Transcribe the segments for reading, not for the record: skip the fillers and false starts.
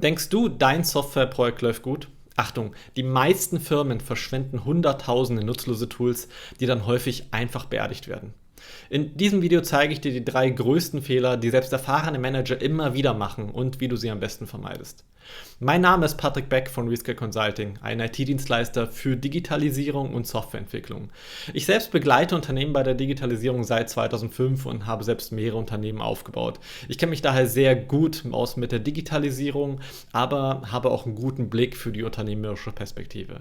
Denkst du, dein Softwareprojekt läuft gut? Achtung, die meisten Firmen verschwenden Hunderttausende nutzlose Tools, die dann häufig einfach beerdigt werden. In diesem Video zeige ich dir die 3 größten Fehler, die selbst erfahrene Manager immer wieder machen und wie du sie am besten vermeidest. Mein Name ist Patrick Beck von Rescale Consulting, ein IT-Dienstleister für Digitalisierung und Softwareentwicklung. Ich selbst begleite Unternehmen bei der Digitalisierung seit 2005 und habe selbst mehrere Unternehmen aufgebaut. Ich kenne mich daher sehr gut aus mit der Digitalisierung, aber habe auch einen guten Blick für die unternehmerische Perspektive.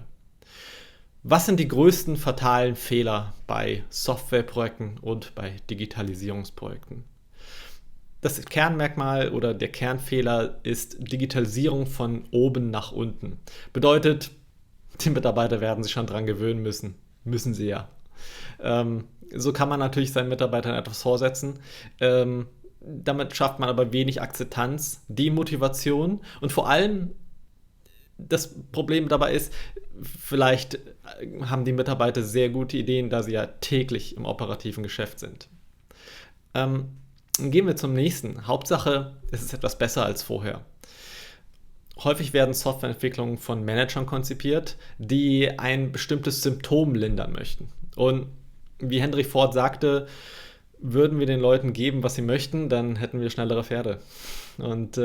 Was sind die größten fatalen Fehler bei Softwareprojekten und bei Digitalisierungsprojekten? Das Kernmerkmal oder der Kernfehler ist Digitalisierung von oben nach unten. Bedeutet, die Mitarbeiter werden sich schon dran gewöhnen müssen. Müssen sie ja. So kann man natürlich seinen Mitarbeitern etwas vorsetzen. Damit schafft man aber wenig Akzeptanz, Demotivation und vor allem das Problem dabei ist, vielleicht haben die Mitarbeiter sehr gute Ideen, da sie ja täglich im operativen Geschäft sind. Gehen wir zum nächsten. Hauptsache, es ist etwas besser als vorher. Häufig werden Softwareentwicklungen von Managern konzipiert, die ein bestimmtes Symptom lindern möchten. Und wie Henry Ford sagte, würden wir den Leuten geben, was sie möchten, dann hätten wir schnellere Pferde. Und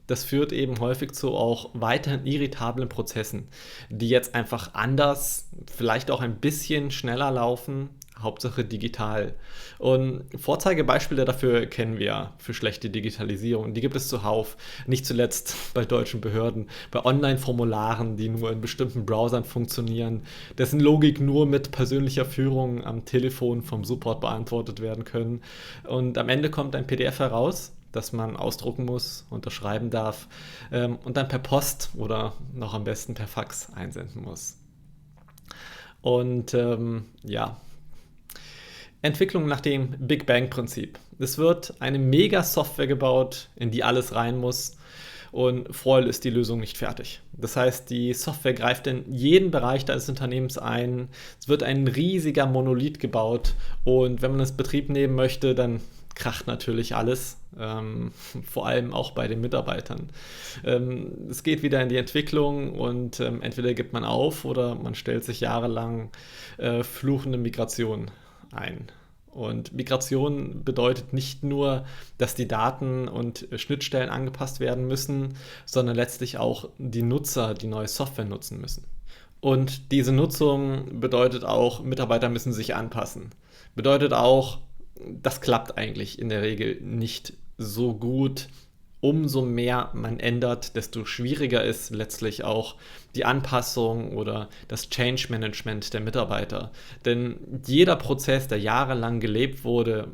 das führt eben häufig zu auch weiterhin irritablen Prozessen, die jetzt einfach anders, vielleicht auch ein bisschen schneller laufen, Hauptsache digital. Und Vorzeigebeispiele dafür kennen wir ja für schlechte Digitalisierung. Die gibt es zuhauf, nicht zuletzt bei deutschen Behörden, bei Online-Formularen, die nur in bestimmten Browsern funktionieren, dessen Logik nur mit persönlicher Führung am Telefon vom Support beantwortet werden können. Und am Ende kommt ein PDF heraus, das man ausdrucken muss, unterschreiben darf und dann per Post oder noch am besten per Fax einsenden muss. Und ja, Entwicklung nach dem Big Bang-Prinzip. Es wird eine Mega-Software gebaut, in die alles rein muss und vorher ist die Lösung nicht fertig. Das heißt, die Software greift in jeden Bereich des Unternehmens ein. Es wird ein riesiger Monolith gebaut und wenn man es in Betrieb nehmen möchte, dann kracht natürlich alles, vor allem auch bei den Mitarbeitern. Es geht wieder in die Entwicklung und entweder gibt man auf oder man stellt sich jahrelang fluchende Migration ein. Und Migration bedeutet nicht nur, dass die Daten und Schnittstellen angepasst werden müssen, sondern letztlich auch die Nutzer die neue Software nutzen müssen. Und diese Nutzung bedeutet auch, Mitarbeiter müssen sich anpassen. Bedeutet auch, das klappt eigentlich in der Regel nicht so gut. Umso mehr man ändert, desto schwieriger ist letztlich auch die Anpassung oder das Change Management der Mitarbeiter. Denn jeder Prozess, der jahrelang gelebt wurde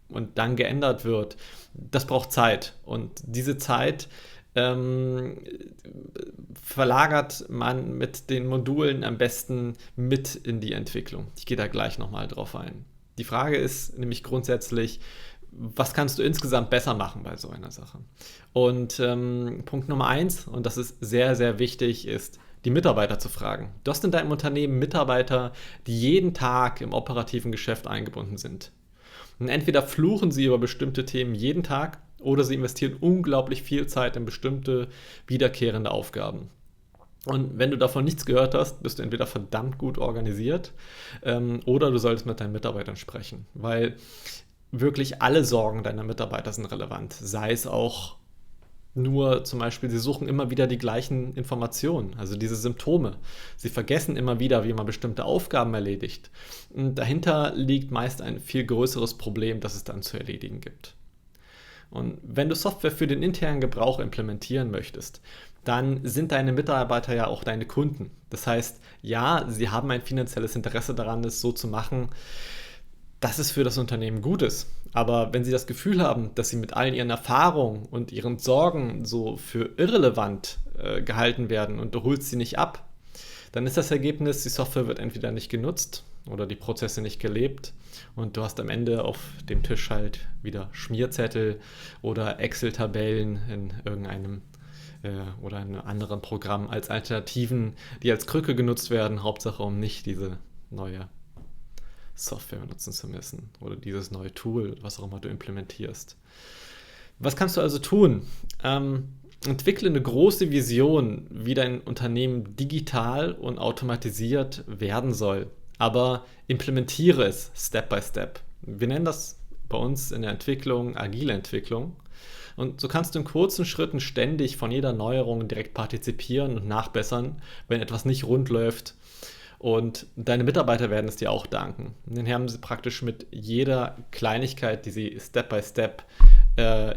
und dann geändert wird, das braucht Zeit. Und diese Zeit verlagert man mit den Modulen am besten mit in die Entwicklung. Ich gehe da gleich nochmal drauf ein. Die Frage ist nämlich grundsätzlich, was kannst du insgesamt besser machen bei so einer Sache? Und Punkt Nummer 1, und das ist sehr, sehr wichtig, ist, die Mitarbeiter zu fragen. Du hast in deinem Unternehmen Mitarbeiter, die jeden Tag im operativen Geschäft eingebunden sind. Und entweder fluchen sie über bestimmte Themen jeden Tag oder sie investieren unglaublich viel Zeit in bestimmte wiederkehrende Aufgaben. Und wenn du davon nichts gehört hast, bist du entweder verdammt gut organisiert oder du solltest mit deinen Mitarbeitern sprechen, weil wirklich alle Sorgen deiner Mitarbeiter sind relevant. Sei es auch nur zum Beispiel, sie suchen immer wieder die gleichen Informationen, also diese Symptome. Sie vergessen immer wieder, wie man bestimmte Aufgaben erledigt. Und dahinter liegt meist ein viel größeres Problem, das es dann zu erledigen gibt. Und wenn du Software für den internen Gebrauch implementieren möchtest, dann sind deine Mitarbeiter ja auch deine Kunden. Das heißt, ja, sie haben ein finanzielles Interesse daran, es so zu machen, dass es für das Unternehmen gut ist. Aber wenn sie das Gefühl haben, dass sie mit allen ihren Erfahrungen und ihren Sorgen so für irrelevant gehalten werden und du holst sie nicht ab, dann ist das Ergebnis, die Software wird entweder nicht genutzt oder die Prozesse nicht gelebt und du hast am Ende auf dem Tisch halt wieder Schmierzettel oder Excel-Tabellen in irgendeinem oder in einem anderen Programm als Alternativen, die als Krücke genutzt werden, Hauptsache um nicht diese neue Software benutzen zu müssen oder dieses neue Tool, was auch immer du implementierst. Was kannst du also tun? Entwickle eine große Vision, wie dein Unternehmen digital und automatisiert werden soll, aber implementiere es Step by Step. Wir nennen das bei uns in der Entwicklung agile Entwicklung. Und so kannst du in kurzen Schritten ständig von jeder Neuerung direkt partizipieren und nachbessern, wenn etwas nicht rund läuft. Und deine Mitarbeiter werden es dir auch danken. Dann haben sie praktisch mit jeder Kleinigkeit, die sie Step by Step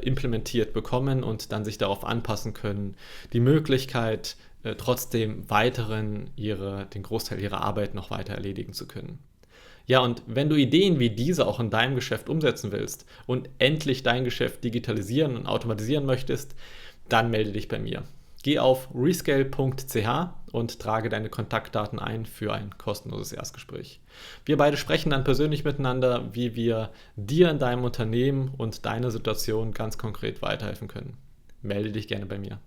implementiert bekommen und dann sich darauf anpassen können, die Möglichkeit, trotzdem den Großteil ihrer Arbeit noch weiter erledigen zu können. Ja, und wenn du Ideen wie diese auch in deinem Geschäft umsetzen willst und endlich dein Geschäft digitalisieren und automatisieren möchtest, dann melde dich bei mir. Geh auf rescale.ch und trage deine Kontaktdaten ein für ein kostenloses Erstgespräch. Wir beide sprechen dann persönlich miteinander, wie wir dir in deinem Unternehmen und deiner Situation ganz konkret weiterhelfen können. Melde dich gerne bei mir.